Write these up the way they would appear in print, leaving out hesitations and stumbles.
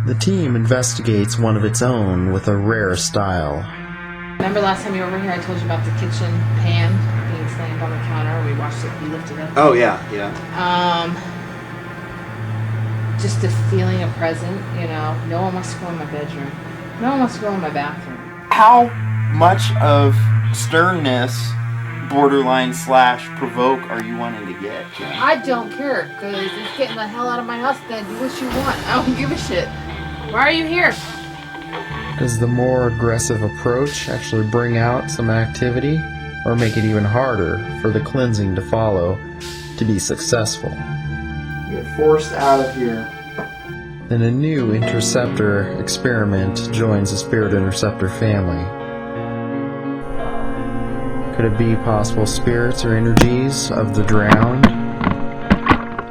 The team investigates one of its own with a rare style. Remember last time you were over here I told you about the kitchen pan being slammed on the counter? We watched it be lifted up. Oh, yeah. Just a feeling of present, you know. No one wants to go in my bedroom. No one wants to go in my bathroom. How much of sternness, borderline / provoke, are you wanting to get? I don't care, because it's getting the hell out of my house. Then do what you want. I don't give a shit. Why are you here? Does the more aggressive approach actually bring out some activity, or make it even harder for the cleansing to follow to be successful? Get forced out of here. Then a new Interceptor experiment joins the Spirit Interceptor family. Could it be possible spirits or energies of the drowned?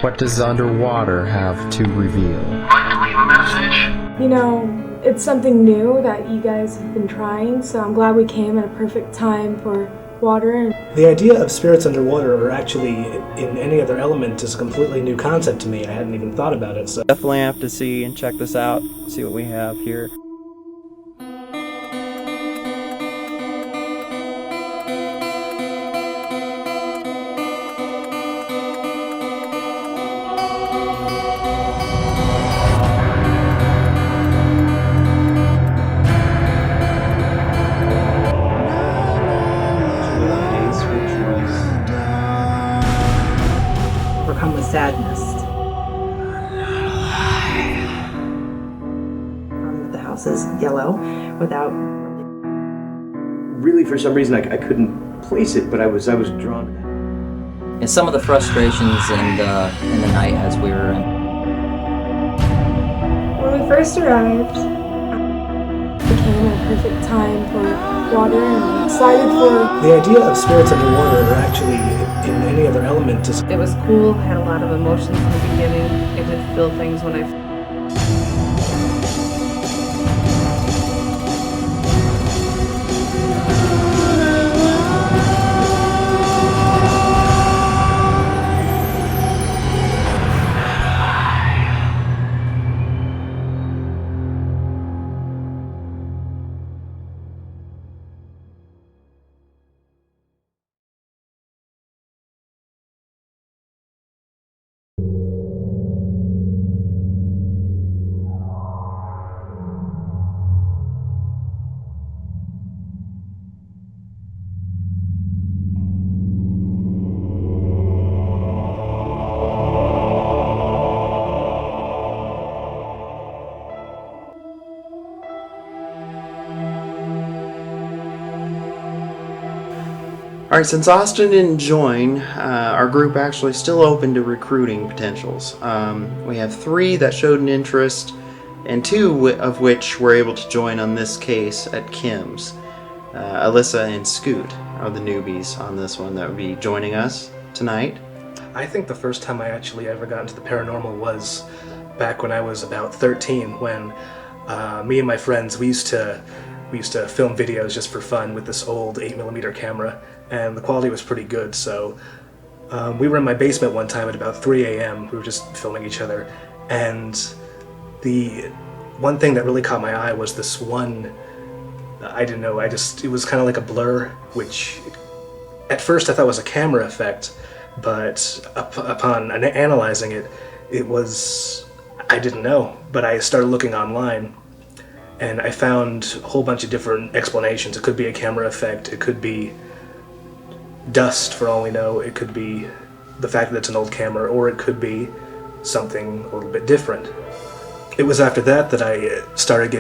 What does underwater have to reveal? Like to leave a message? You know, it's something new that you guys have been trying, so I'm glad we came at a perfect time for water. The idea of spirits underwater, or actually in any other element, is a completely new concept to me. I hadn't even thought about it. So Definitely have to see and check this out, see what we have here. Overcome with sadness. The house is yellow without. Really, for some reason, I couldn't place it, but I was drawn to that. And some of the frustrations in the night as we were in. When we first arrived, we came at a perfect time for water and excited for... the idea of spirits underwater, or actually in any other element, is... It was cool, had a lot of emotions in the beginning. It did feel things when I... Alright, since Austin didn't join, our group actually still open to recruiting potentials. We have 3 that showed an interest, and 2 of which were able to join on this case at Kim's. Alyssa and Scoot are the newbies on this one that would be joining us tonight. I think the first time I actually ever got into the paranormal was back when I was about 13, when me and my friends, we used to film videos just for fun with this old 8mm camera, and the quality was pretty good. So we were in my basement one time at about 3 a.m. We were just filming each other, and the one thing that really caught my eye was this one, I didn't know, it was kind of like a blur, which at first I thought was a camera effect, but upon analyzing it, it was, I didn't know, but I started looking online, and I found a whole bunch of different explanations. It could be a camera effect, it could be dust for all we know, it could be the fact that it's an old camera, or it could be something a little bit different. It was after that that I started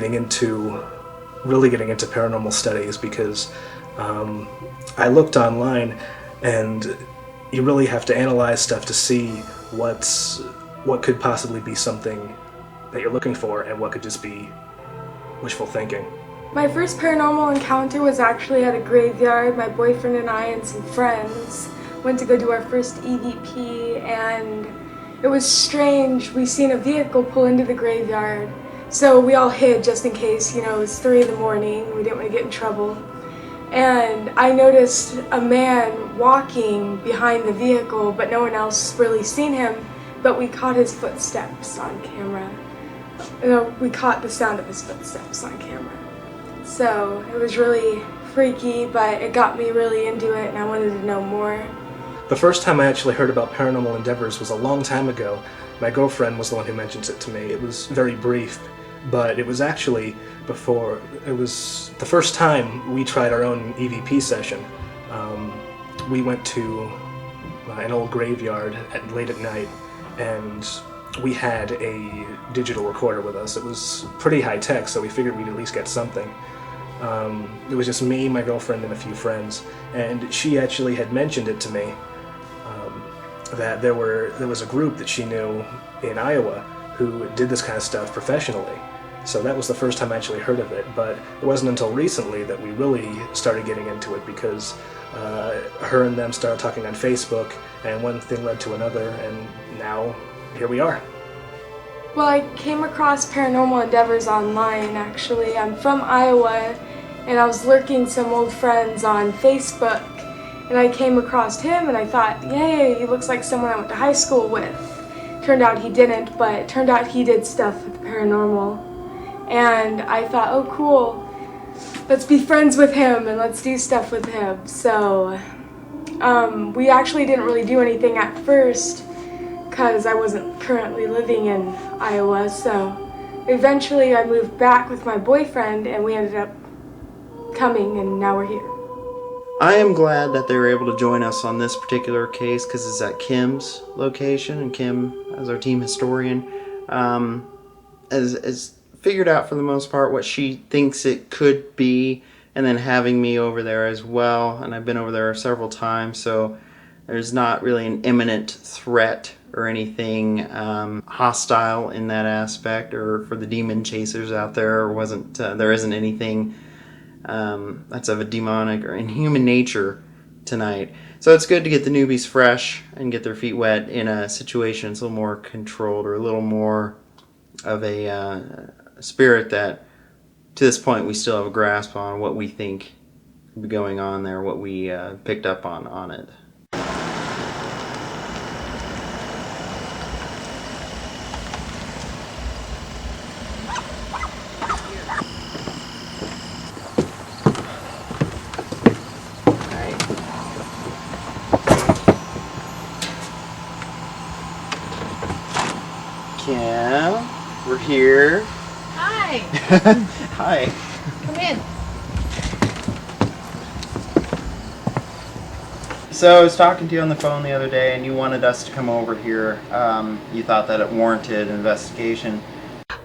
really getting into paranormal studies, because I looked online, and you really have to analyze stuff to see what's what could possibly be something that you're looking for and what could just be wishful thinking. My first paranormal encounter was actually at a graveyard. My boyfriend and I and some friends went to go do our first EVP, and it was strange. We seen a vehicle pull into the graveyard, so we all hid just in case, it was 3 in the morning. We didn't want to get in trouble. And I noticed a man walking behind the vehicle, but no one else really seen him, but we caught his footsteps on camera. We caught the sound of his footsteps on camera. So it was really freaky, but it got me really into it and I wanted to know more. The first time I actually heard about paranormal endeavors was a long time ago. My girlfriend was the one who mentioned it to me. It was very brief, but it was actually it was the first time we tried our own EVP session. We went to an old graveyard late at night, and we had a digital recorder with us. It was pretty high tech, so we figured we'd at least get something. It was just me, my girlfriend, and a few friends, and she actually had mentioned it to me, that there was a group that she knew in Iowa who did this kind of stuff professionally. So that was the first time I actually heard of it, but it wasn't until recently that we really started getting into it, because her and them started talking on Facebook, and one thing led to another, and now here we are. Well, I came across Paranormal Endeavors online, actually. I'm from Iowa, and I was lurking some old friends on Facebook, and I came across him, and I thought, yay, he looks like someone I went to high school with. Turned out he didn't, but it turned out he did stuff with the paranormal. And I thought, oh cool, let's be friends with him, and let's do stuff with him. So, we actually didn't really do anything at first, because I wasn't currently living in Iowa, so eventually I moved back with my boyfriend and we ended up coming, and now we're here. I am glad that they were able to join us on this particular case, because it's at Kim's location, and Kim, as our team historian, has figured out for the most part what she thinks it could be, and then having me over there as well, and I've been over there several times, so there's not really an imminent threat or anything hostile in that aspect, or for the demon chasers out there, there isn't anything that's of a demonic or inhuman nature tonight. So it's good to get the newbies fresh and get their feet wet in a situation that's a little more controlled, or a little more of a spirit that, to this point, we still have a grasp on what we think could be going on there, what we picked up on it. Kim, we're here. Hi. Hi. Come in. So I was talking to you on the phone the other day, and you wanted us to come over here. You thought that it warranted an investigation.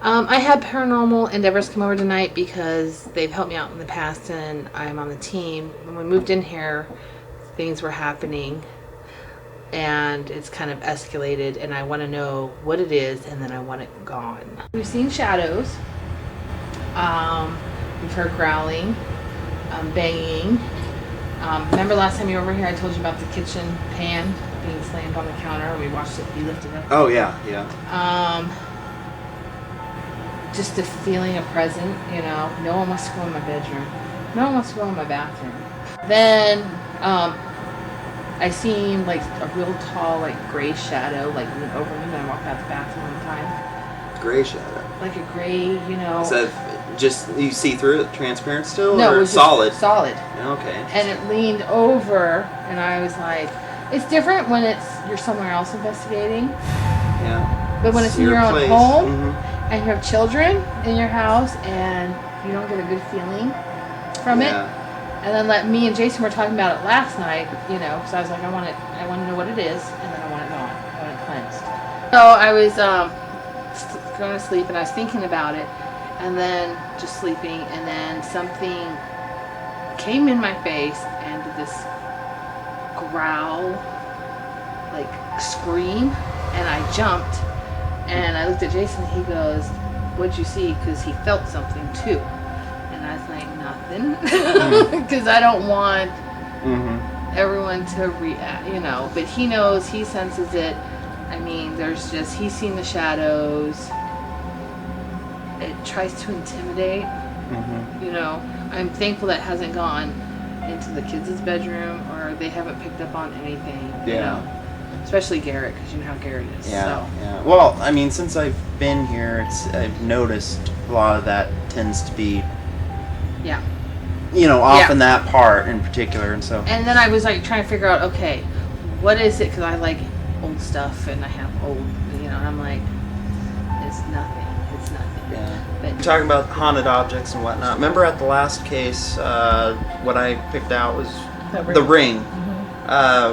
I had Paranormal Endeavors come over tonight because they've helped me out in the past, and I'm on the team. When we moved in here, things were happening, and it's kind of escalated, and I want to know what it is, and then I want it gone. We've seen shadows. We've heard growling, banging. Remember last time you were over here, I told you about the kitchen pan being slammed on the counter, and we watched it be lifted up. Oh, yeah. Just a feeling of present, no one wants to go in my bedroom. No one wants to go in my bathroom. Then, I seen like a real tall, like gray shadow, like lean over me when I walked out the bathroom one time. Gray shadow. Like a gray, Is that just, you see through it, transparent still? No, or it was solid? Solid. Okay. And it leaned over, and I was like, it's different when you're somewhere else investigating. Yeah. But when it's in your own place. home, Mm-hmm. and you have children in your house, and you don't get a good feeling from it. And then me and Jason were talking about it last night, because I was like, I want to know what it is, and then I want it gone. I want it cleansed. So I was going to sleep, and I was thinking about it, and then just sleeping, and then something came in my face and did this growl, like scream, and I jumped, And I looked at Jason, he goes, what'd you see? Because he felt something too. And I was like, nothing. Because I don't want everyone to react, you know. But he knows, he senses it. I mean, he's seen the shadows. It tries to intimidate, you know. I'm thankful that hasn't gone into the kids' bedroom or they haven't picked up on anything, you know. Especially Garrett, because you know how Garrett is. Yeah. Well, I mean, since I've been here, I've noticed a lot of that tends to be, you know, off in that part in particular, and so. And then I was like trying to figure out, okay, what is it? Because I like old stuff, and I have old, you know, and I'm like, it's nothing. It's nothing. Yeah. But we're talking about haunted objects and whatnot. Remember at the last case, what I picked out was the ring.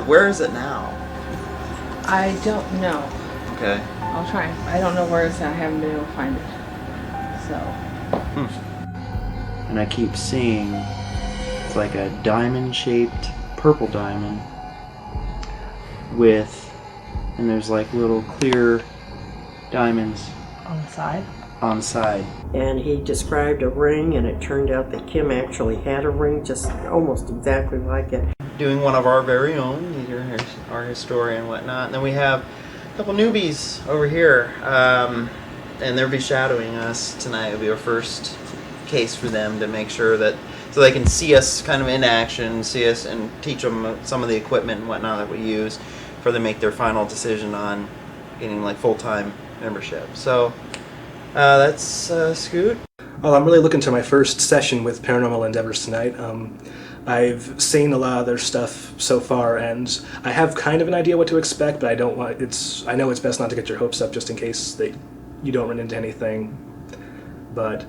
Where is it now? I don't know. Okay. I'll try. I don't know where it's at. I haven't been able to find it. So. And I keep seeing it's like a diamond-shaped purple diamond and there's like little clear diamonds on the side. On the side. And he described a ring, and it turned out that Kim actually had a ring, just almost exactly like it. Doing one of our very own, either our historian and whatnot. And then we have a couple newbies over here, and they'll be shadowing us tonight. It'll be our first case for them to make sure that, so they can see us kind of in action, see us and teach them some of the equipment and whatnot that we use for them to make their final decision on getting like full-time membership. So that's Scoot. Well, I'm really looking to my first session with Paranormal Endeavors tonight. I've seen a lot of their stuff so far, and I have kind of an idea what to expect, but I know it's best not to get your hopes up just in case that you don't run into anything. But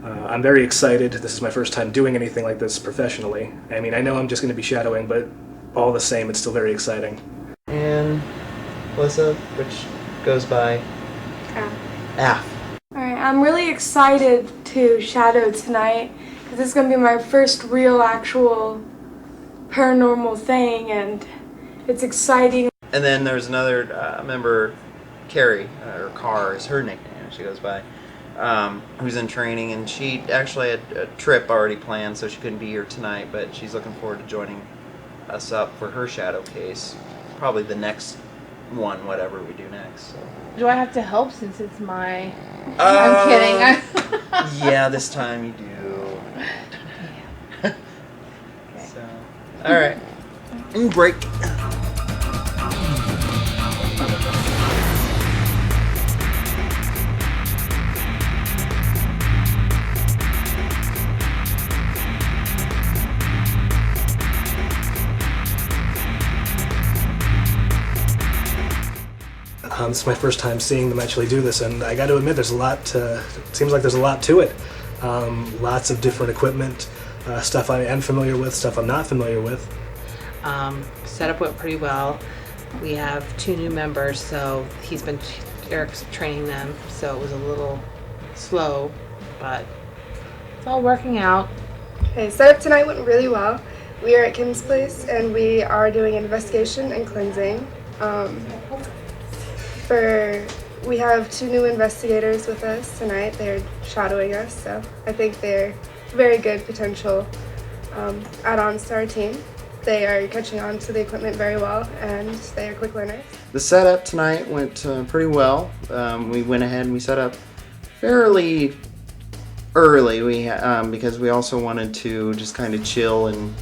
I'm very excited. This is my first time doing anything like this professionally. I mean, I know I'm just going to be shadowing, but all the same, it's still very exciting. And Melissa, which goes by Af. Alright, I'm really excited to shadow tonight. This is going to be my first real, actual paranormal thing, and it's exciting. And then there's another member, Carrie, or Carr is her nickname, she goes by, who's in training, and she actually had a trip already planned, so she couldn't be here tonight, but she's looking forward to joining us up for her shadow case, probably the next one, whatever we do next. So. Do I have to help since it's my... I'm kidding. Yeah, this time you do. Okay. So, all right. Break. It's my first time seeing them actually do this, and I got to admit, there's a lot. Seems like there's a lot to it. Lots of different equipment, stuff I am familiar with, stuff I'm not familiar with. Setup went pretty well. We have 2 new members, so Eric's training them, so it was a little slow, but it's all working out. Okay, setup tonight went really well. We are at Kim's place, and we are doing investigation and cleansing. We have 2 new investigators with us tonight. They're shadowing us, so I think they're very good potential add-ons to our team. They are catching on to the equipment very well, and they are quick learners. The setup tonight went pretty well. We went ahead and we set up fairly early because we also wanted to just kind of chill and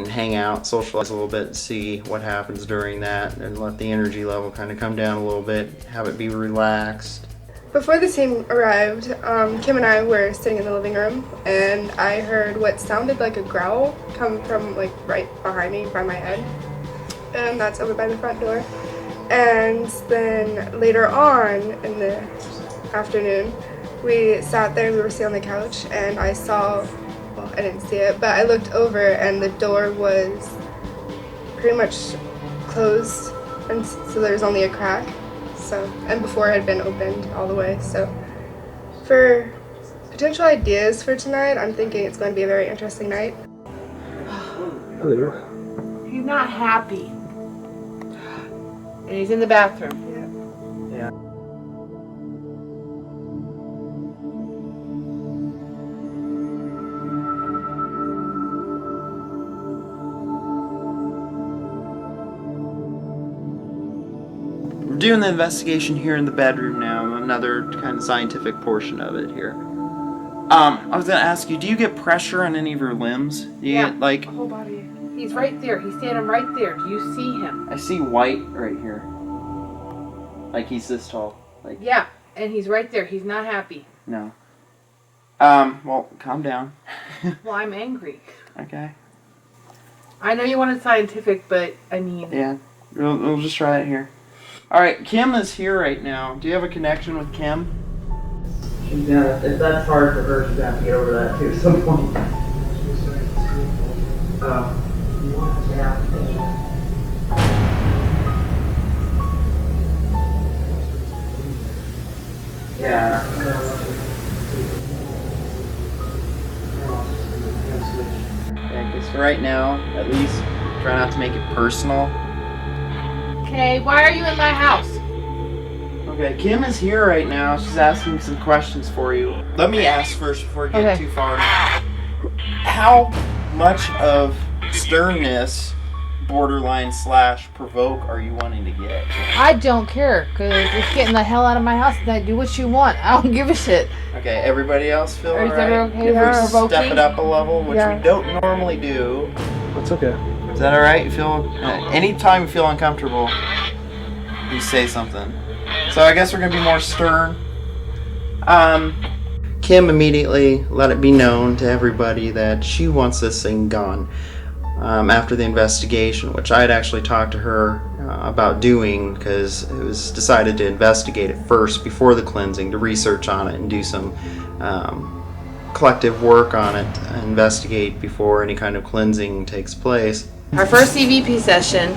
hang out, socialize a little bit, see what happens during that, and let the energy level kind of come down a little bit, have it be relaxed. Before the team arrived, Kim and I were sitting in the living room, and I heard what sounded like a growl come from like right behind me, by my head, and that's over by the front door. And then later on in the afternoon, we sat there, we were sitting on the couch, and I saw, well, I didn't see it, but I looked over and the door was pretty much closed, and so there's only a crack. So, and before it had been opened all the way. So for potential ideas for tonight, I'm thinking it's going to be a very interesting night. Hello. He's not happy. And he's in the bathroom. Yeah. doing the investigation here in the bedroom now, another kind of scientific portion of it here. I was going to ask you, do you get pressure on any of your limbs? Do you get, like... whole body. He's right there. He's standing right there. Do you see him? I see white right here. Like he's this tall. Like yeah, and he's right there. He's not happy. No. Well, calm down. Well, I'm angry. Okay. I know you wanted scientific, but I mean... Yeah, we'll just try it here. Alright, Kim is here right now. Do you have a connection with Kim? She's gonna, if that's hard for her, she's gonna have to get over that too at some point. Yeah. Yeah, because right now, at least, try not to make it personal. Okay, why are you in my house? Okay, Kim is here right now. She's asking some questions for you. Let me ask first before we get too far. How much of sternness, borderline / provoke, are you wanting to get? I don't care, because it's getting the hell out of my house and I do what you want. I don't give a shit. Okay, everybody else feel alright? Is that okay if with we step it up a level, which we don't normally do. That's okay. Is that alright? You feel anytime you feel uncomfortable, you say something. So I guess we're gonna be more stern. Kim immediately let it be known to everybody that she wants this thing gone. After the investigation, which I had actually talked to her about doing, because it was decided to investigate it first before the cleansing, to research on it and do some collective work on it, investigate before any kind of cleansing takes place. Our first CVP session,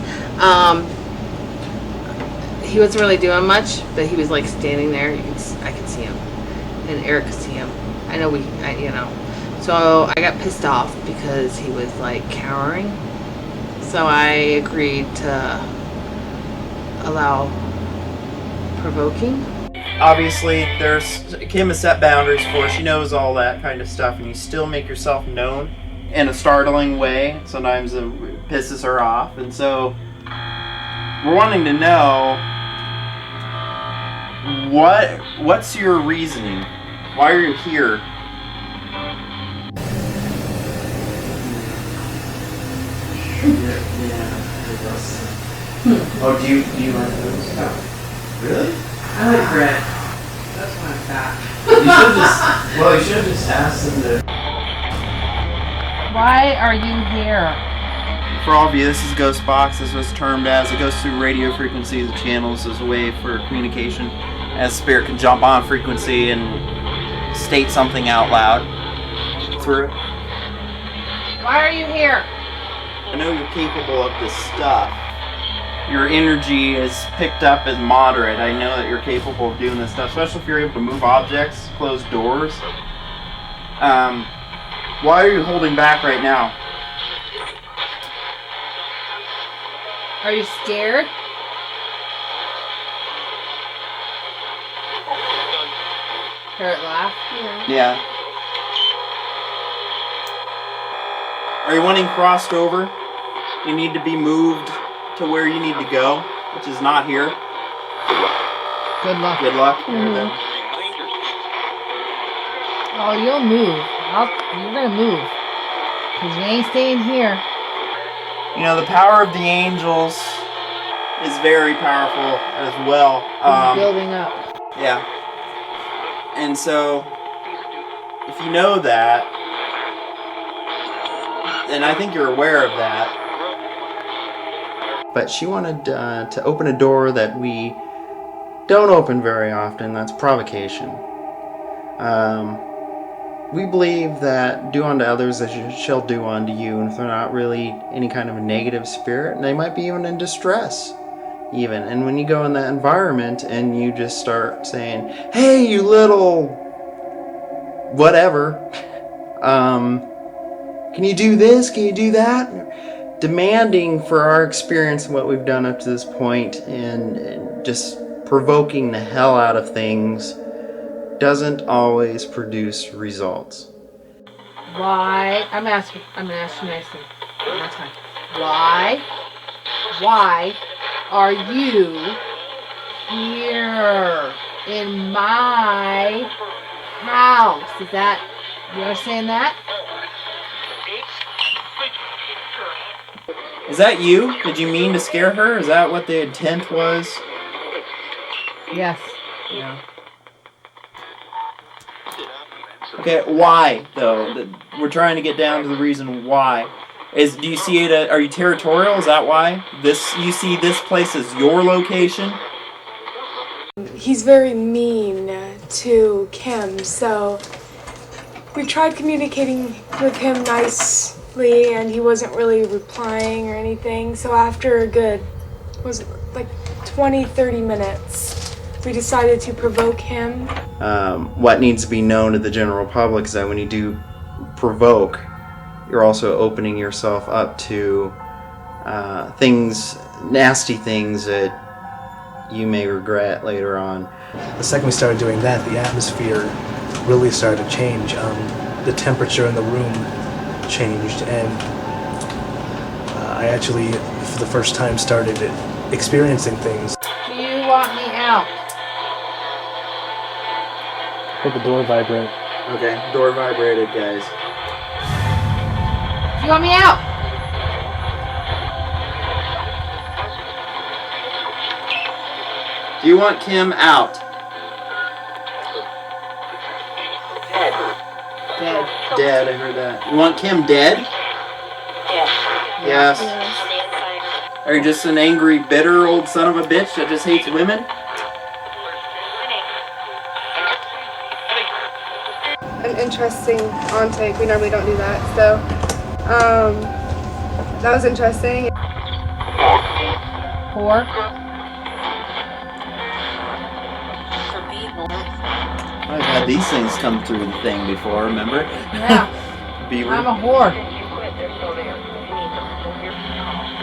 he wasn't really doing much, but he was like standing there. I could see him, and Eric could see him. I know you know. So I got pissed off because he was like cowering. So I agreed to allow provoking. Obviously, Kim has set boundaries for her. She knows all that kind of stuff, and you still make yourself known in a startling way. Sometimes it pisses her off, and so we're wanting to know what's your reasoning? Why are you here? Oh, do you like those? Oh. Really? I like red. That's my fat. You should have just asked them to. Why are you here? For all of you, this is Ghost Box. This was termed as it goes through radio frequencies and channels as a way for communication, as spirit can jump on frequency and state something out loud through it. Why are you here? I know you're capable of this stuff. Your energy is picked up as moderate. I know that you're capable of doing this stuff, especially if you're able to move objects, close doors. Why are you holding back right now? Are you scared? Hear it laugh? Yeah. Are you wanting crossed over? You need to be moved to where you need to go, which is not here. Good luck. Good luck. Mm-hmm. Oh, you'll move. You're gonna move. Because you ain't staying here. You know, the power of the angels is very powerful as well. It's building up. Yeah. And so, if you know that, and I think you're aware of that. But she wanted to open a door that we don't open very often. That's provocation. We believe that do unto others as you shall do unto you, and if they're not really any kind of a negative spirit, they might be even in distress, even. And when you go in that environment and you just start saying, "Hey, you little whatever, can you do this? Can you do that?" Demanding for our experience and what we've done up to this point, and just provoking the hell out of things, doesn't always produce results. Why? I'm gonna ask you nicely. One more time. Why are you here in my house. Is that, you understand that? Is that you? Did you mean to scare her? Is that what the intent was? Yes. Yeah. Okay, why though? We're trying to get down to the reason why. Do you see it? Are you territorial? Is that why? You see this place as your location? He's very mean to Kim, so we tried communicating with him nicely and he wasn't really replying or anything. So after a good, was it like 20-30 minutes, we decided to provoke him. What needs to be known to the general public is that when you do provoke, you're also opening yourself up to nasty things that you may regret later on. The second we started doing that, the atmosphere really started to change. The temperature in the room changed, and I actually, for the first time, started experiencing things. Do you want me out? Let the door vibrate. Okay, door vibrated, guys. Do you want me out? Do you want Kim out? Dead. Dead, I heard that. You want Kim dead? Yes. Are you just an angry, bitter old son of a bitch that just hates women? An interesting on take. We normally don't do that, so that was interesting. 4. I've had these things come through the thing before, remember? Yeah. Beaver. I'm a whore.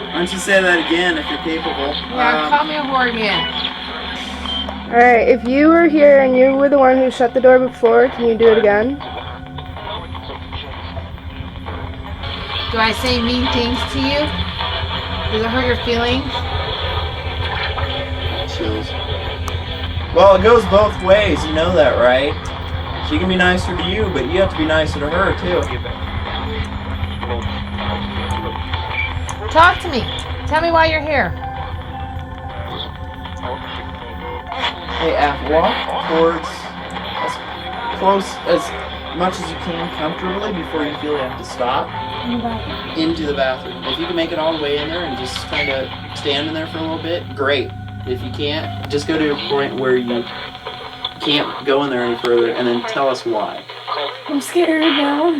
Why don't you say that again if you're capable? Yeah, call me a whore again. Alright, if you were here and you were the one who shut the door before, can you do it again? Do I say mean things to you? Does it hurt your feelings? Chills. Well, it goes both ways, you know that, right? She can be nicer to you, but you have to be nicer to her, too. Talk to me. Tell me why you're here. Hey, walk towards as close as much as you can comfortably before you feel you have to stop. Into the bathroom. If you can make it all the way in there and just kind of stand in there for a little bit, great. If you can't, just go to a point where you can't go in there any further and then tell us why. I'm scared now.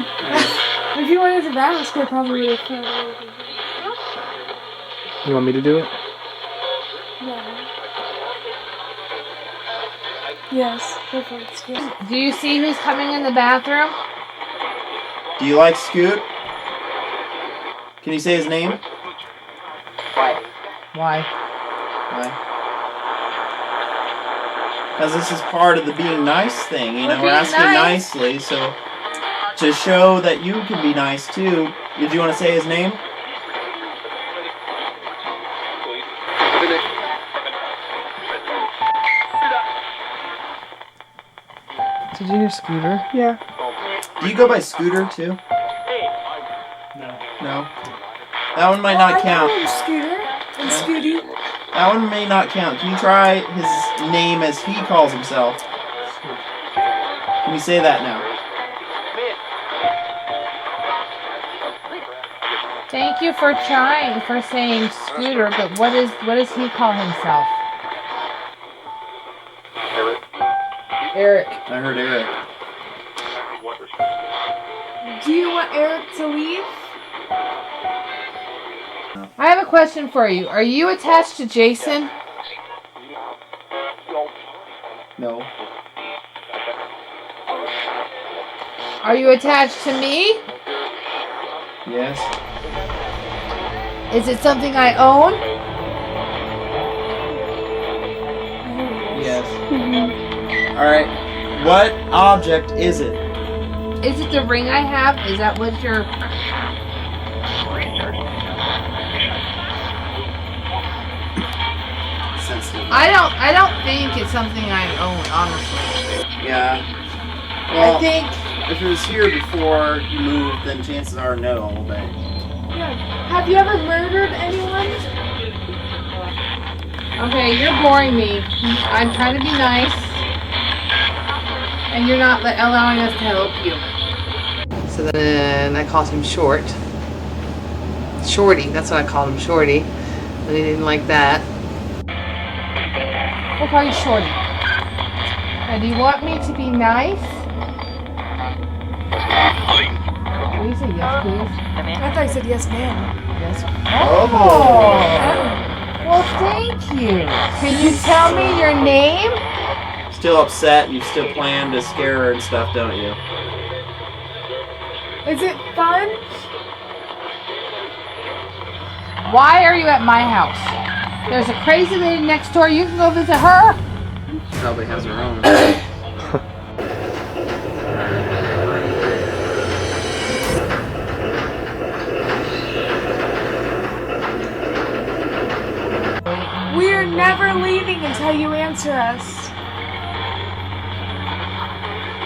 If you wanted to ask, I probably would have. You want me to do it? Yeah. Yes, go for it, Scoot. Do you see who's coming in the bathroom? Do you like Scoot? Can you say his name? Why? Why? Because this is part of the being nice thing, you know, we're asking nicely, so to show that you can be nice too. Did you want to say his name? Did you hear Scooter? Yeah. Do you go by Scooter too? No. That one might not count. Scooter and Scooty. That one may not count. Can you try his name as he calls himself? Can you say that now? Thank you for trying, for saying Scooter, but what does he call himself? Eric. I heard Eric. Do you want Eric to leave? I have a question for you. Are you attached to Jason? No. Are you attached to me? Yes. Is it something I own? Yes. Alright. What object is it? Is it the ring I have? Is that what you're... Sensitive. I don't think it's something I own, honestly. Yeah. Well, I think if it was here before you moved, then chances are no. But Yeah. Have you ever murdered anyone? okay, you're boring me. I'm trying to be nice, and you're not allowing us to help you. So then I called him Shorty. That's what I called him, Shorty. And he didn't like that. We'll call you Shorty. And do you want me to be nice? Will you say yes, please? I thought you said yes, ma'am. Yes. Oh. Well, thank you. Can you tell me your name? still upset. You still plan to scare her and stuff, don't you? Is it fun? Why are you at my house? There's a crazy lady next door. You can go visit her. She probably has her own. We're never leaving until you answer us.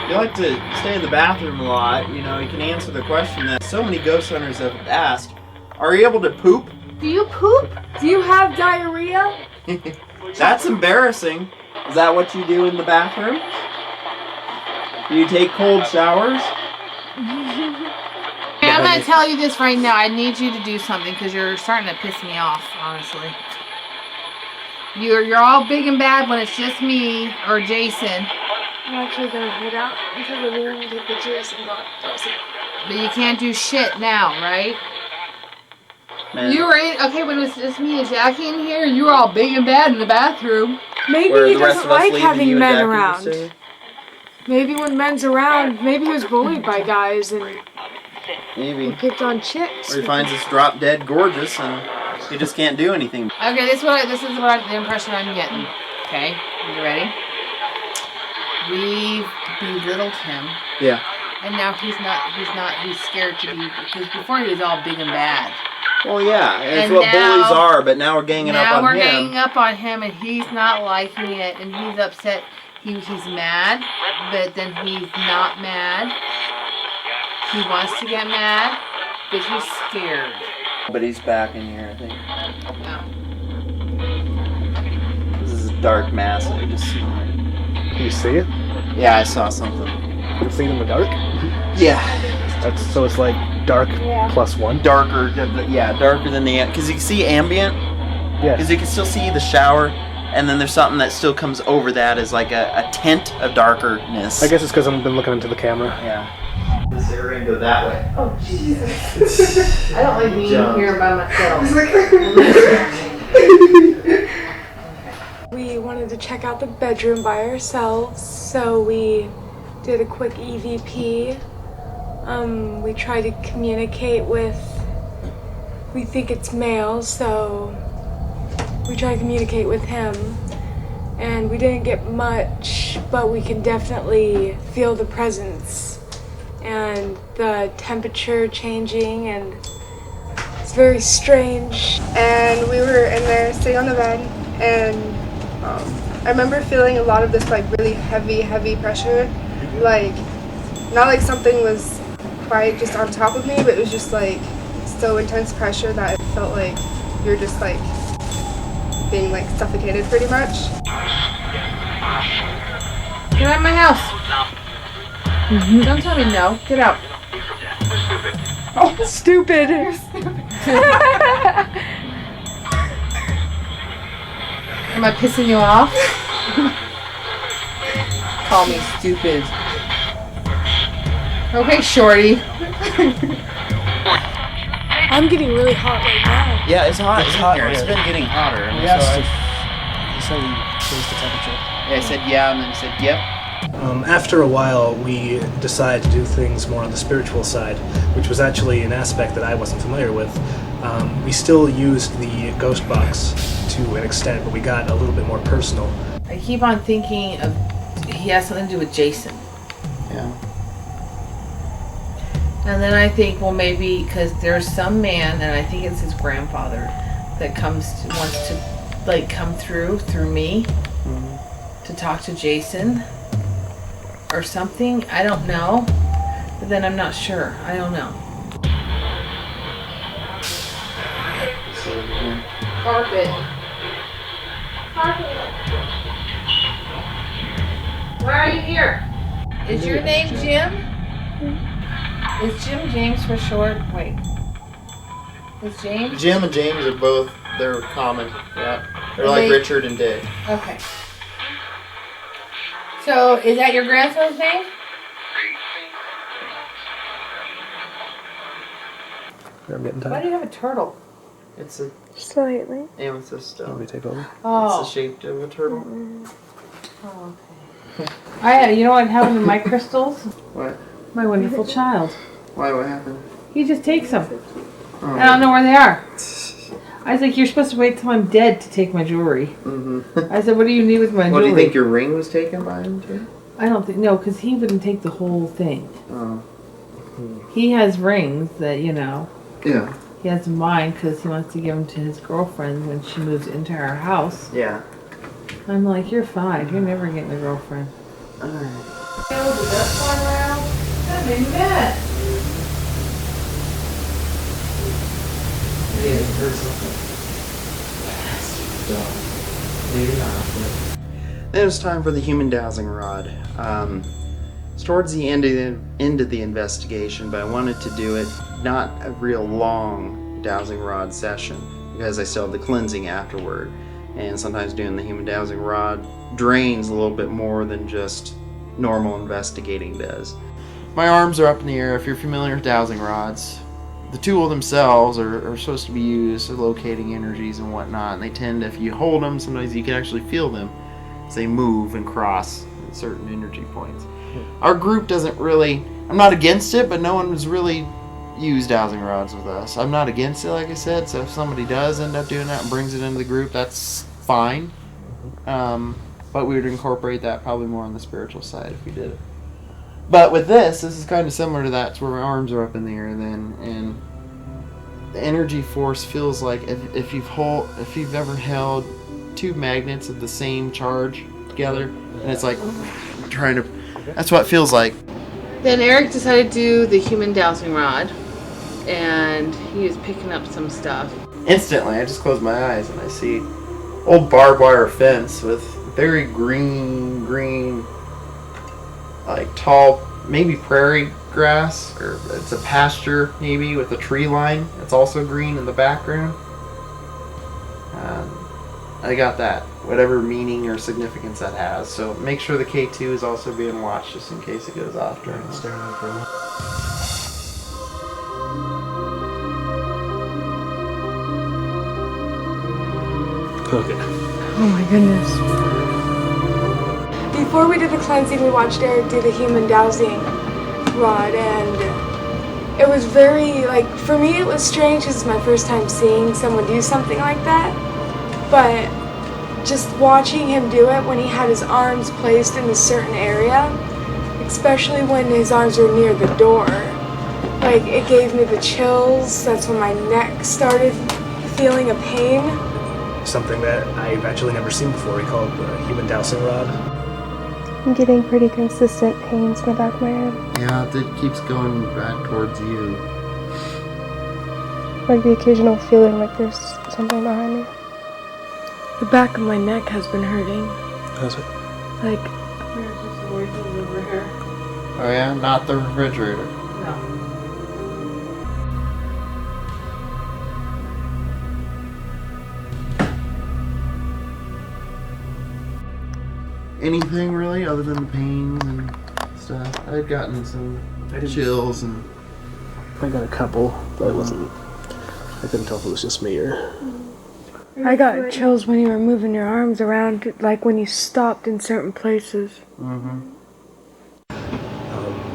You like to stay in the bathroom a lot. You know, you can answer the question that so many ghost hunters have asked. Are you able to poop? Do you poop? Do you have diarrhea? That's embarrassing. Is that what you do in the bathroom? Do you take cold showers? Hey, I'm going to tell you this right now. I need you to do something because you're starting to piss me off, honestly. You're all big and bad when it's just me or Jason. I'm actually going to head out into the living room and take pictures and go upstairs. But you can't do shit now, right? Man. You were in, okay, when it was just me and Jackie in here, you were all big and bad in the bathroom. Maybe Where he the rest doesn't of us like leave and having you and men Jackie around. just stay? Maybe when men's around, maybe he was bullied by guys and Maybe. he picked on chicks. Or he finds us drop dead gorgeous and he just can't do anything. Okay, this is the impression I'm getting. Okay, you ready? We've belittled him. Yeah. And now he's scared to be, because before he was all big and bad. Well, yeah, it's And what now- bullies are, but now we're ganging up on Now we're him. ganging up on him and he's not liking it and he's upset. He's mad, but then he's not mad. He wants to get mad, but he's scared. But he's back in here, I think. Yeah. This is a dark mass I just seen. Can you see it? Yeah, I saw something. You can see it in the dark? Yeah. So it's like dark +1? Darker, yeah, darker than the, because you can see ambient. Yeah. Because you can still see the shower, and then there's something that still comes over that as like a tint of darkerness. I guess it's because I've been looking into the camera. Yeah. This area go that way. Oh, Jesus. I don't like being here by myself. We wanted to check out the bedroom by ourselves, so we did a quick EVP. We tried to communicate with, we think it's male, so we tried to communicate with him. And we didn't get much, but we can definitely feel the presence and the temperature changing, and it's very strange. And we were in there sitting on the bed, and I remember feeling a lot of this like really heavy pressure, like not like something was quite just on top of me, but it was just like so intense pressure that it felt like you're just like being like suffocated pretty much. Get out of my house. Don't tell me no. Get out. Oh, stupid! You're stupid. Am I pissing you off? Call me stupid. Okay, shorty. I'm getting really hot right now. Yeah, it's hot. It's hot. It's been getting hotter. He said he changed the temperature. Yeah, I said yeah, and then he said yep. After a while, we decided to do things more on the spiritual side, which was actually an aspect that I wasn't familiar with. We still used the ghost box to an extent, but we got a little bit more personal. I keep on thinking of he has something to do with Jason. Yeah. And then I think, well, maybe because there's some man, and I think it's his grandfather, that wants to like come through me to talk to Jason or something. I don't know. But then I'm not sure. I don't know. Carpet. Why are you here? Is your name Jim? Is Jim James for short? Wait. Is James? Jim and James are both, they're common. Yeah. They're like Richard and Dick. Okay. So, is that your grandson's name? I'm getting Why tired. do you have a turtle? It's a Slightly. amethyst stone. Let me take over. Oh. It's the shape of a turtle. Oh, okay. You know what happened to my crystals? What? My wonderful child. Why? What happened? He just takes them. Oh. I don't know where they are. I was like, you're supposed to wait till I'm dead to take my jewelry. I said, what do you need with my jewelry? What, do you think your ring was taken by him too? I don't think, no, because he wouldn't take the whole thing. Oh. He has rings that, you know. Yeah. He has mine because he wants to give them to his girlfriend when she moves into our house. Yeah. I'm like, you're fine. You're never getting a girlfriend. Alright. That made me mad. Then it was time for the human dowsing rod. It's towards the end of the investigation, but I wanted to do it not a real long dowsing rod session because I still have the cleansing afterward. And sometimes doing the human dowsing rod drains a little bit more than just normal investigating does. My arms are up in the air if you're familiar with dowsing rods. The tool themselves are supposed to be used for locating energies and whatnot, and they tend to, if you hold them, sometimes you can actually feel them as they move and cross at certain energy points. Our group doesn't really, I'm not against it, but no one has really used dowsing rods with us. I'm not against it, like I said, so if somebody does end up doing that and brings it into the group, that's fine. But we would incorporate that probably more on the spiritual side if we did it. But with this is kind of similar to that, to where my arms are up in the air then, and the energy force feels like if you've ever held two magnets of the same charge together, and it's like trying to, that's what it feels like. Then Eric decided to do the human dowsing rod, and he was picking up some stuff. Instantly, I just close my eyes and I see old barbed wire fence with very green, like tall, maybe prairie grass, or it's a pasture maybe with a tree line. It's also green in the background. I got that, whatever meaning or significance that has. So make sure the K2 is also being watched just in case it goes off during the staring at it for a while. Okay. Oh my goodness. Before we did the cleansing, we watched Eric do the human dowsing rod, and it was very, like, for me it was strange because it's my first time seeing someone do something like that, but just watching him do it when he had his arms placed in a certain area, especially when his arms were near the door, like, it gave me the chills. That's when my neck started feeling a pain. Something that I've actually never seen before. We call it the human dowsing rod. I'm getting pretty consistent pains in the back of my head. Yeah, it keeps going back towards you. Like the occasional feeling like there's something behind me. The back of my neck has been hurting. How's it? Like, Over here. Oh yeah, not the refrigerator. No. Anything really other than the pains and stuff? I'd gotten some chills and I got a couple, but it wasn't. I couldn't tell if it was just me or. I got chills when you were moving your arms around, like when you stopped in certain places.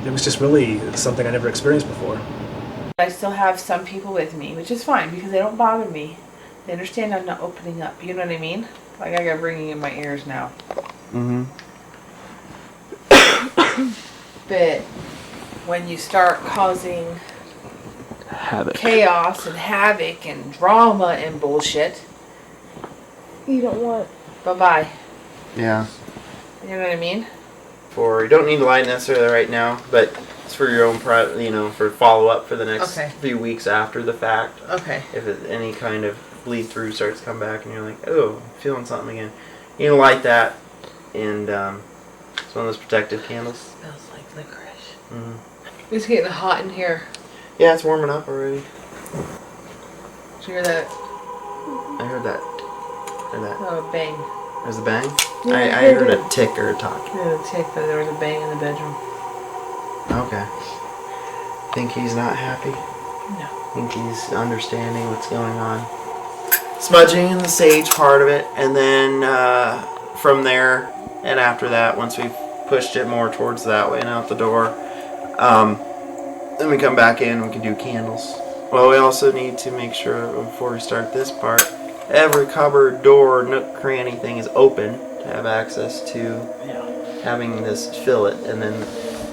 It was just really something I never experienced before. I still have some people with me, which is fine because they don't bother me. They understand I'm not opening up. You know what I mean? Like I got ringing in my ears now. But when you start causing Havoc. chaos and havoc and drama and bullshit, you don't want. Bye-bye. Yeah. You know what I mean? You don't need light necessarily right now, but it's for your own for follow-up for the next few weeks after the fact. Okay. If any kind of bleed through starts to come back and you're like, oh, I'm feeling something again, you can light that, and it's one of those protective candles. Smells like licorice. Mm-hmm. It's getting hot in here. Yeah, it's warming up already. Did you hear that? I heard that. Oh, a bang. There's a bang? Yeah, I heard a tick or a talk. Yeah, a tick, but there was a bang in the bedroom. Okay. Think he's not happy? No. Think he's understanding what's going on? Smudging and the sage part of it, and then from there, and after that, once we've pushed it more towards that way and out the door, then we come back in and we can do candles. Well, we also need to make sure before we start this part, every cupboard, door, nook, cranny thing is open to have access to having this fillet, and then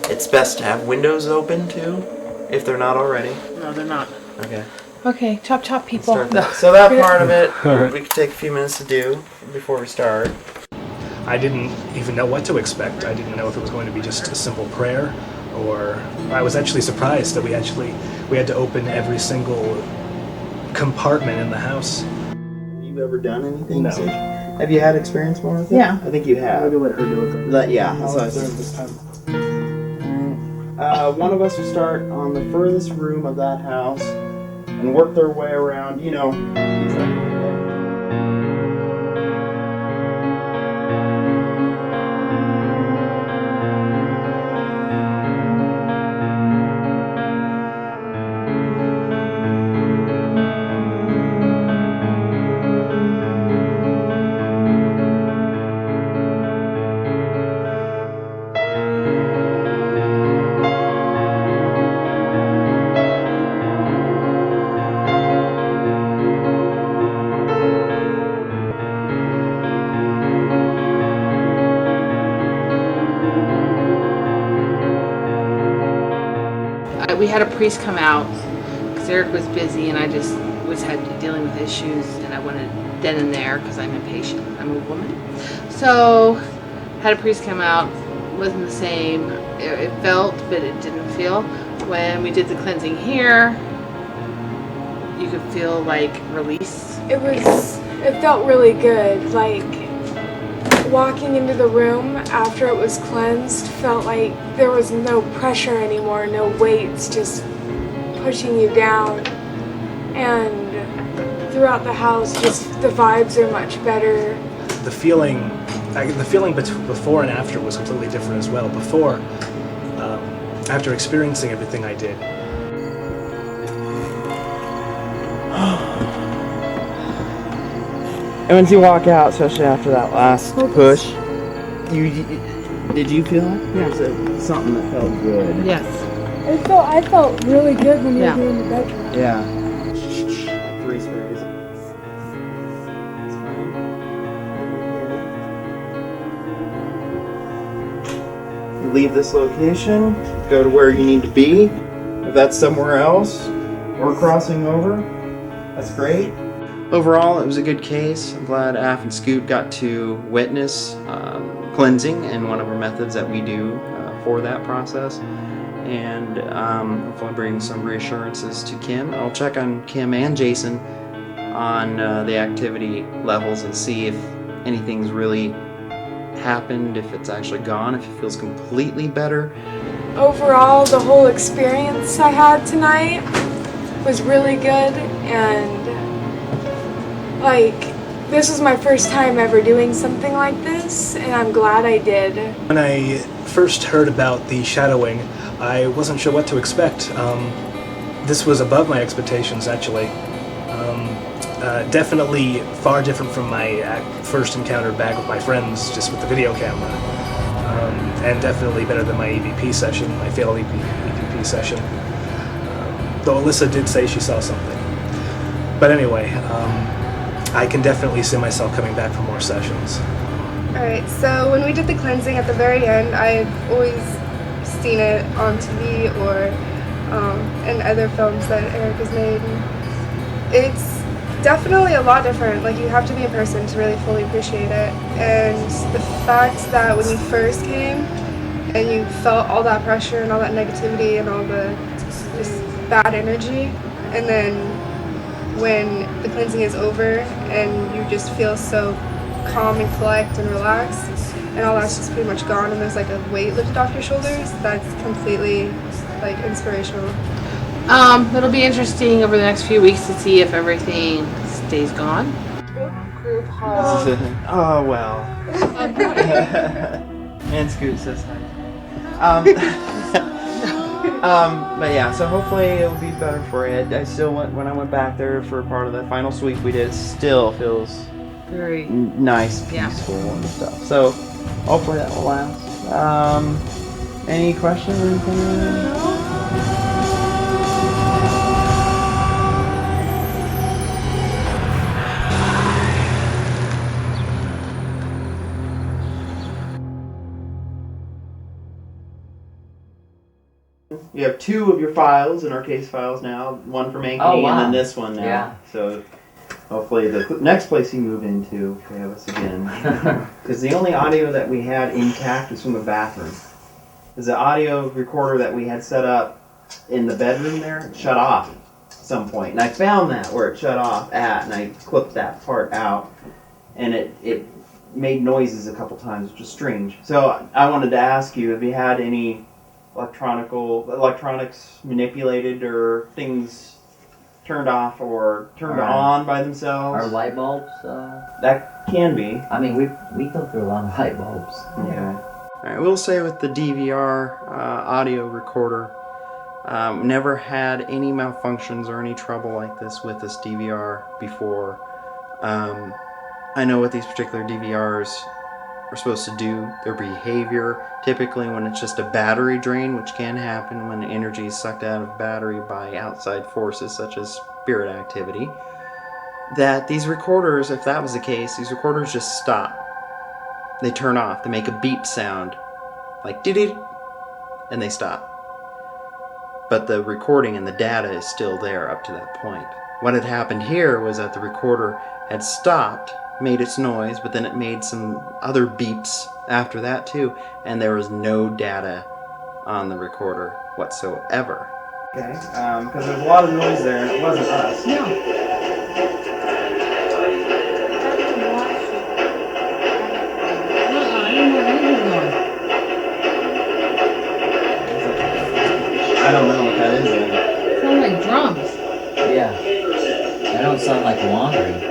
it's best to have windows open too, if they're not already. No, they're not. Okay. Okay, chop chop people. So that part of it, we could take a few minutes to do before we start. I didn't even know what to expect. I didn't know if it was going to be just a simple prayer, or I was actually surprised that we had to open every single compartment in the house. Have you ever done anything? No. Have you had experience more with it? Yeah. I think you have. Maybe let her do it. Yeah. I'll do it this time. One of us will start on the furthest room of that house and work their way around, We had a priest come out because Eric was busy and I just was dealing with issues, and I wanted then and there because I'm impatient. I'm a woman. So had a priest come out. Wasn't the same. It felt, but it didn't feel. When we did the cleansing here, you could feel like release. It felt really good. Like walking into the room after it was cleansed felt like there was no pressure anymore, no weights just pushing you down. And throughout the house, just the vibes are much better. The feeling before and after was completely different as well. Before, after experiencing everything I did, And once you walk out, especially after that last push, did you feel it? There's something that felt good. Yes. I felt really good when you Yeah. were in the bedroom. Yeah. 3 sprays. You leave this location, go to where you need to be. If that's somewhere else or crossing over, that's great. Overall, it was a good case. I'm glad Af and Scoot got to witness cleansing and one of our methods that we do for that process. And hopefully bring some reassurances to Kim. I'll check on Kim and Jason on the activity levels and see if anything's really happened, if it's actually gone, if it feels completely better. Overall, the whole experience I had tonight was really good, and this was my first time ever doing something like this, and I'm glad I did. when I first heard about the shadowing, I wasn't sure what to expect. This was above my expectations, actually. Definitely far different from my first encounter back with my friends, just with the video camera. And definitely better than my EVP session, my failed EVP session. Though Alyssa did say she saw something. But anyway, I can definitely see myself coming back for more sessions. Alright, so when we did the cleansing at the very end, I've always seen it on TV or in other films that Eric has made. It's definitely a lot different. Like, you have to be in person to really fully appreciate it. And the fact that when you first came and you felt all that pressure and all that negativity and all the just bad energy, and then when the cleansing is over and you just feel so calm and collect and relaxed, and all that's just pretty much gone, and there's like a weight lifted off your shoulders, that's completely like inspirational. It'll be interesting over the next few weeks to see if everything stays gone. Group hug. Oh, well. And Scoot says hi. But yeah, so hopefully it'll be better for you. I still went, when I went back there for part of the final sweep we did, it still feels very nice, peaceful and stuff. So hopefully that will last. Any questions or anything? You have 2 of your files in our case files now, one for Mankini and then this one now. Yeah. So hopefully the next place you move into, they have us again. Because the only audio that we had intact was from the bathroom. Because the audio recorder that we had set up in the bedroom there shut off at some point. And I found that where it shut off at, and I clipped that part out. And it made noises a couple times, which was strange. So I wanted to ask you, have you had any electronics manipulated or things turned off or turned on by themselves? Our light bulbs? That can be. I mean, we go through a lot of light bulbs. Okay. All right, we'll say with the DVR audio recorder, never had any malfunctions or any trouble like this with this DVR before. I know what these particular DVRs are supposed to do, their behavior. Typically when it's just a battery drain, which can happen when energy is sucked out of battery by outside forces such as spirit activity, that these recorders, if that was the case, these recorders just stop. They turn off. They make a beep sound, like dee-dee, and they stop. But the recording and the data is still there up to that point. What had happened here was that the recorder had stopped, made its noise, but then it made some other beeps after that too, and there was no data on the recorder whatsoever. Okay, because there's a lot of noise there, and it wasn't us. No. I don't know what that is then. It sounds like drums. Yeah. That don't sound like laundry.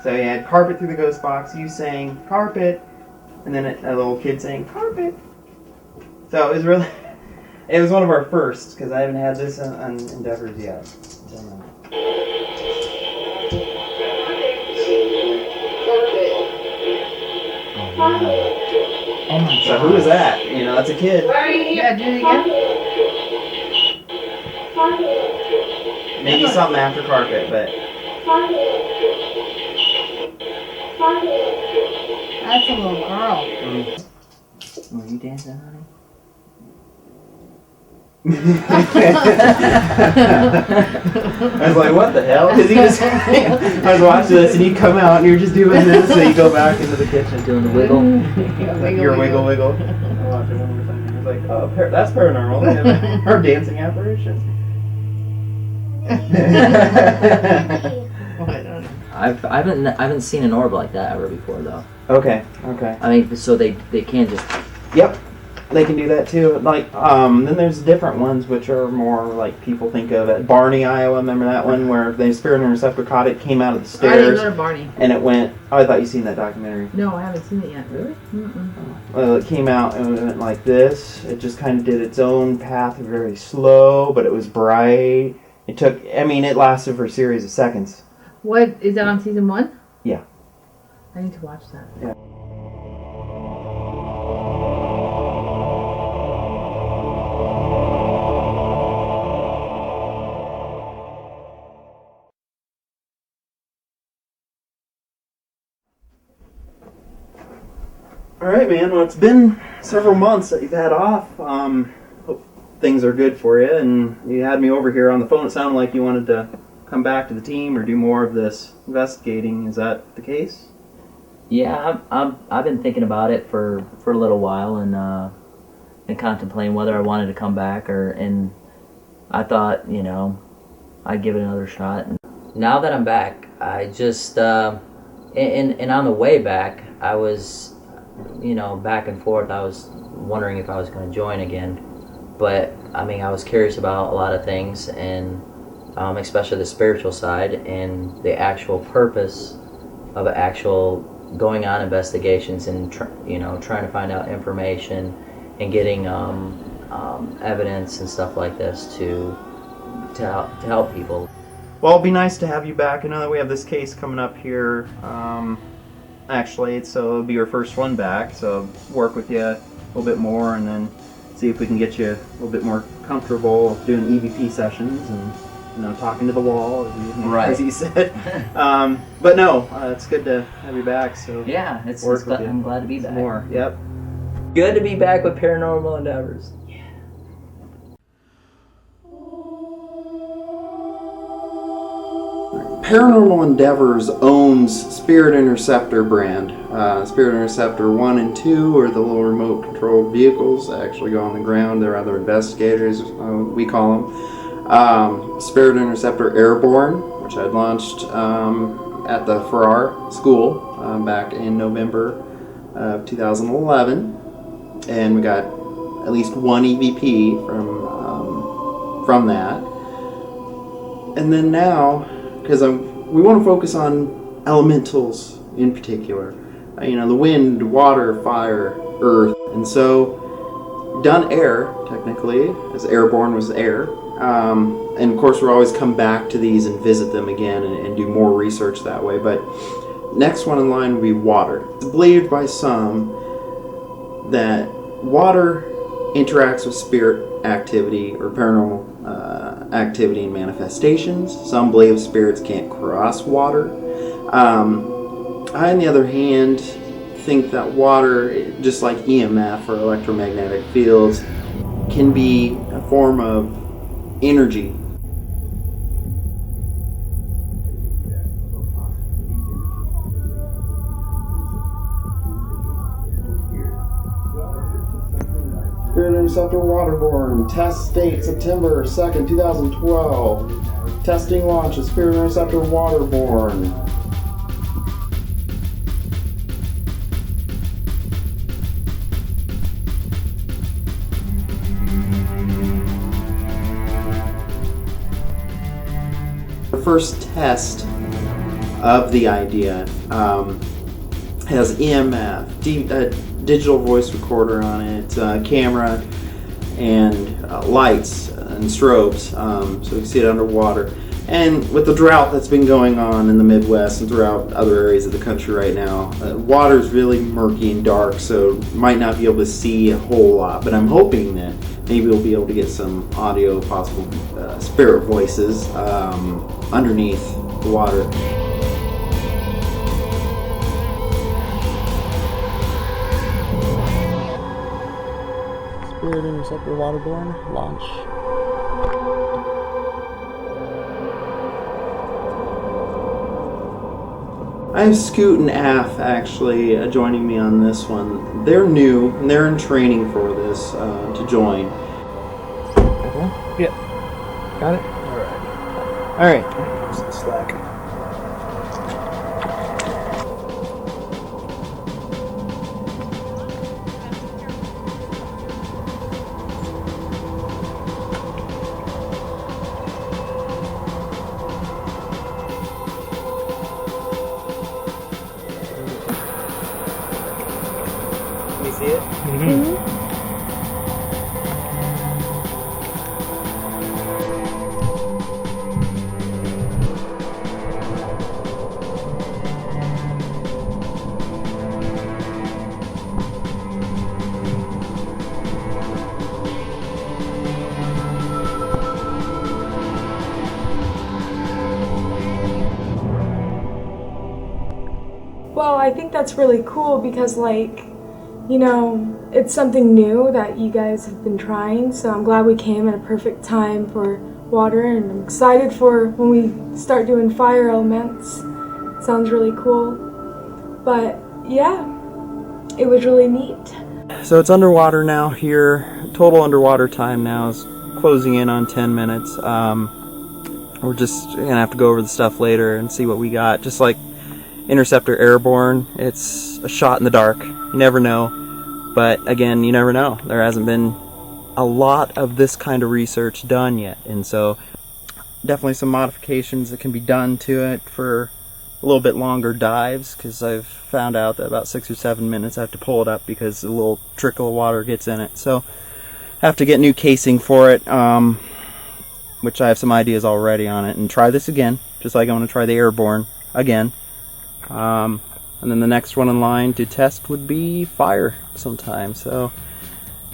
So you had carpet through the ghost box, you saying carpet, and then a little kid saying carpet. So it was really, it was one of our firsts, because I haven't had this on Endeavors yet. Oh my God. So who is that? You know, that's a kid. Yeah, do it again. Maybe something after carpet, but... That's a little girl. Were you dancing, honey? I was like, what the hell? Because he was, I was watching this and he'd come out and you're just doing this, so you go back into the kitchen. Doing the wiggle. Your wiggle. I watched it one more time. He was like, oh, that's paranormal. They have our dancing apparitions. I haven't seen an orb like that ever before though. Okay. I mean, so they can just. Yep. They can do that too. Like, then there's different ones which are more like people think of at Barney, Iowa. Remember that one where the Spirit Interceptor caught it, came out of the stairs. I didn't go to Barney. And it went. Oh, I thought you seen that documentary. No, I haven't seen it yet. Really? Mm-mm. Well, it came out and it went like this. It just kind of did its own path, very slow, but it was bright. It took. I mean, it lasted for a series of seconds. What is that on season 1? Yeah. I need to watch that. Yeah. All right, man. Well, it's been several months that you've had off. Hope things are good for you. And you had me over here on the phone. It sounded like you wanted to come back to the team or do more of this investigating. Is that the case? Yeah, I've been thinking about it for a little while and contemplating whether I wanted to come back and I thought, I'd give it another shot. And now that I'm back, I just and on the way back, I was, back and forth. I was wondering if I was going to join again, but I mean, I was curious about a lot of things, and especially the spiritual side and the actual purpose of actual going on investigations and trying to find out information and getting evidence and stuff like this to help people. Well, it'll be nice to have you back. I know that we have this case coming up here. Actually, so it'll be your first one back. So work with you a little bit more, and then see if we can get you a little bit more comfortable doing EVP sessions and talking to the wall, as you said. But no, it's good to have you back. So yeah, I'm glad to be back. More, yep. Good to be back with Paranormal Endeavors. Paranormal Endeavors owns Spirit Interceptor brand. Spirit Interceptor 1 and 2 are the little remote controlled vehicles that actually go on the ground. They're other investigators, we call them. Spirit Interceptor Airborne, which I launched at the Farrar School back in November of 2011. And we got at least one EVP from that. And then now, because we want to focus on elementals in particular, the wind, water, fire, earth, and so done air technically, as Airborne was air, and of course we'll always come back to these and visit them again and do more research that way. But next one in line would be water. It's believed by some that water interacts with spirit activity or paranormal activity and manifestations. Some believe spirits can't cross water. I, on the other hand, think that water, just like EMF or electromagnetic fields, can be a form of energy. Spirit Interceptor Waterborne. Test date September 2nd, 2012. Testing launch of Spirit Interceptor Waterborne. The first test of the idea has EMF, digital voice recorder on it, camera, and lights and strobes, so we can see it underwater. And with the drought that's been going on in the Midwest and throughout other areas of the country right now, water is really murky and dark, so might not be able to see a whole lot. But I'm hoping that maybe we'll be able to get some audio, possible spirit voices underneath the water. Spirit Interceptor Waterborne, launch. I have Scoot and Af actually joining me on this one. They're new and they're in training for this to join. Okay. Yeah. Got it? Alright. Some slack. Can you see it? Mm-hmm. Well, I think that's really cool because, it's something new that you guys have been trying, so I'm glad we came at a perfect time for water, and I'm excited for when we start doing fire elements. Sounds really cool. But yeah, it was really neat. So it's underwater now here. Total underwater time now is closing in on 10 minutes. We're just going to have to go over the stuff later and see what we got. Just like Interceptor Airborne, it's a shot in the dark. You never know. But again, you never know. There hasn't been a lot of this kind of research done yet. And so definitely some modifications that can be done to it for a little bit longer dives, because I've found out that about 6 or 7 minutes I have to pull it up because a little trickle of water gets in it. So I have to get new casing for it, which I have some ideas already on it, and try this again, just like I want to try the Airborne again. And then the next one in line to test would be fire sometime. So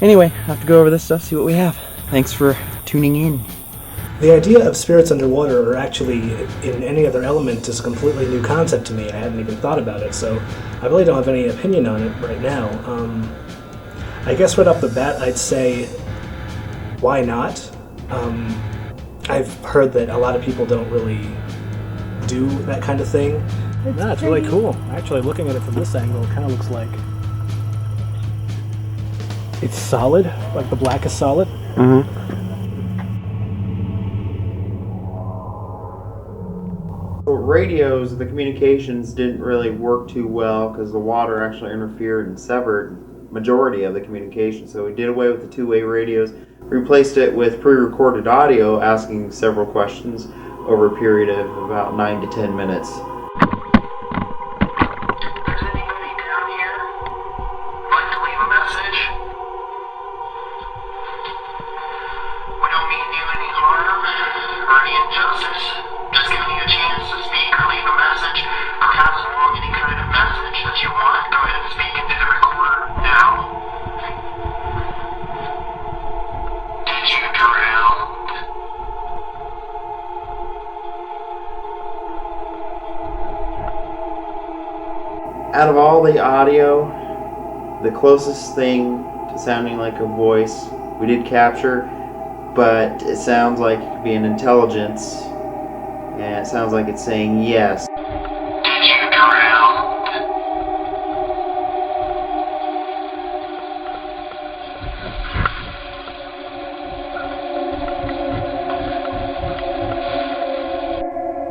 anyway, I have to go over this stuff, see what we have. Thanks for tuning in. The idea of spirits underwater, or actually in any other element, is a completely new concept to me. I hadn't even thought about it, so I really don't have any opinion on it right now. I guess right off the bat, I'd say, why not? I've heard that a lot of people don't really do that kind of thing. It's really cool. Actually, looking at it from this angle, it kind of looks like it's solid, like the black is solid. Mm-hmm. Radios, the communications didn't really work too well because the water actually interfered and severed majority of the communication. So we did away with the two-way radios, replaced it with pre-recorded audio asking several questions over a period of about 9 to 10 minutes. Out of all the audio, the closest thing to sounding like a voice we did capture, but it sounds like it could be an intelligence, and it sounds like it's saying yes.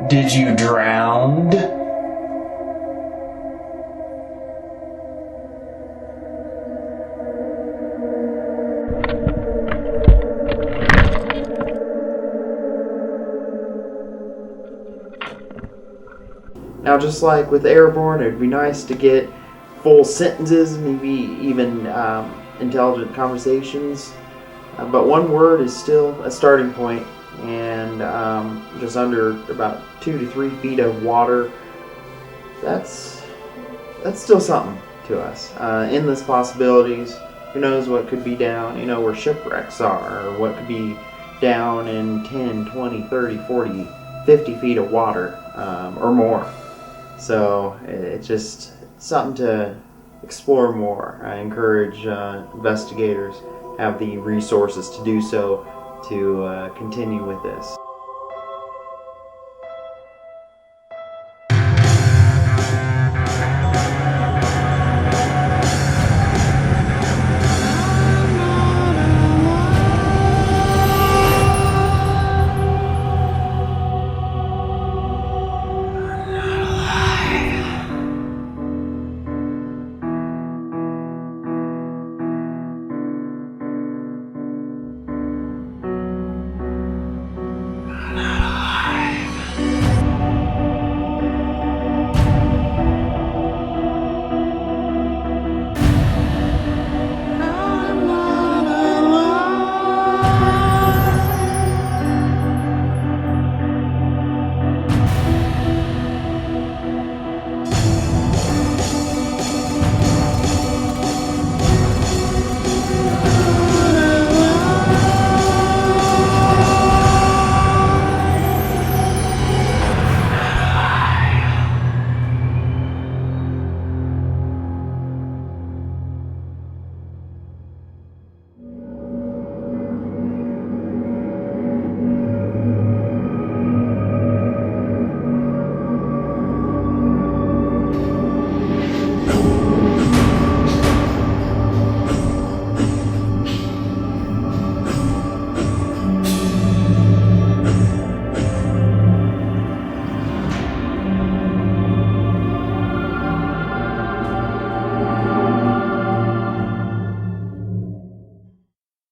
Did you drown? Now, just like with Airborne, it would be nice to get full sentences, maybe even intelligent conversations. But one word is still a starting point, and just under about 2 to 3 feet of water, that's still something to us. Endless possibilities. Who knows what could be down, where shipwrecks are, or what could be down in 10, 20, 30, 40, 50 feet of water, or more. So it's just something to explore more. I encourage investigators have the resources to do so, to continue with this.